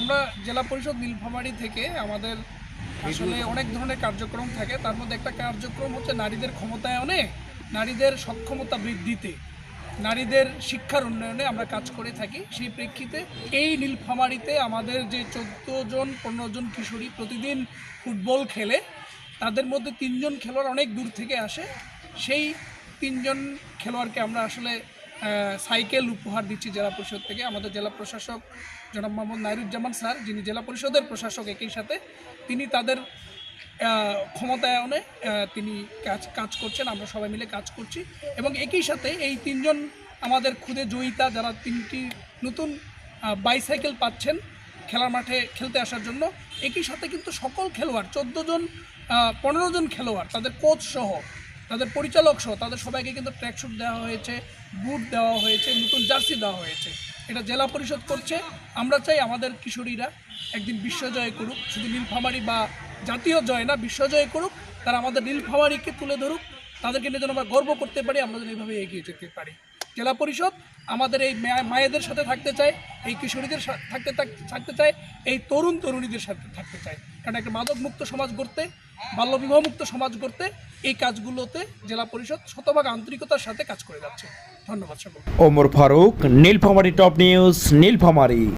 আমরা জেলা পরিষদ নীলফামারী থেকে আমাদের আসলে অনেক ধরনের কার্যক্রম থাকে। তার মধ্যে একটা কার্যক্রম হচ্ছে নারীদের ক্ষমতায়নে, নারীদের সক্ষমতা বৃদ্ধিতে, নারীদের শিক্ষার উন্নয়নে আমরা কাজ করে থাকি। সেই প্রেক্ষিতে এই নীলফামারীতে আমাদের যে 14 জন 15 জন কিশোরী প্রতিদিন ফুটবল খেলে, তাদের মধ্যে 3 জন খেলোয়াড় অনেক দূর থেকে আসে। সেই 3 জন খেলোয়াড়কে আমরা আসলে সাইকেল উপহার দিচ্ছি জেলা পরিষদ থেকে। আমাদের জেলা প্রশাসক জনাব মোহাম্মদ নাইরুজ্জামান স্যার, যিনি জেলা পরিষদের প্রশাসক, একই সাথে তিনি তাদের ক্ষমতায়নে তিনি কাজ করছেন। আমরা সবাই মিলে কাজ করছি এবং একই সাথে এই 3 জন আমাদের খুদে জয়িতা, যারা 3টি নতুন বাইসাইকেল পাচ্ছেন খেলার মাঠে খেলতে আসার জন্য। একই সাথে কিন্তু সকল খেলোয়াড় 14 জন 15 জন খেলোয়াড়, তাদের কোচ সহ, তাদের পরিচালক সহ, তাদের সবাইকে কিন্তু ট্র্যাকস্যুট দেওয়া হয়েছে, বুট দেওয়া হয়েছে, নতুন জার্সি দেওয়া হয়েছে। এটা জেলা পরিষদ করছে। আমরা চাই আমাদের কিশোরীরা একদিন বিশ্বজয় করুক, শুধু নীলফামারী বা জাতীয় জয় না, বিশ্বজয় করুক। তারা আমাদের নীলফামারীকে তুলে ধরুক, তাদেরকে নিয়ে যেন আমরা গর্ব করতে পারি, আমরা যেন এইভাবে এগিয়ে যেতে পারি। জেলা পরিষদ আমাদের এই মায়েদের সাথে থাকতে চায়, এই কিশোরীদের থাকতে চায়, এই তরুণীদের সাথে থাকতে চায়। কারণ একটা মাদকমুক্ত সমাজ গড়তে, বাল্যবিবাহমুক্ত সমাজ গড়তে এই কাজগুলোতে জেলা পরিষদ শতভাগ আন্তরিকতার সাথে কাজ করে যাচ্ছে। ধন্যবাদ সকলকে। Omar Faruk, Nilphamari top news, Nilphamari.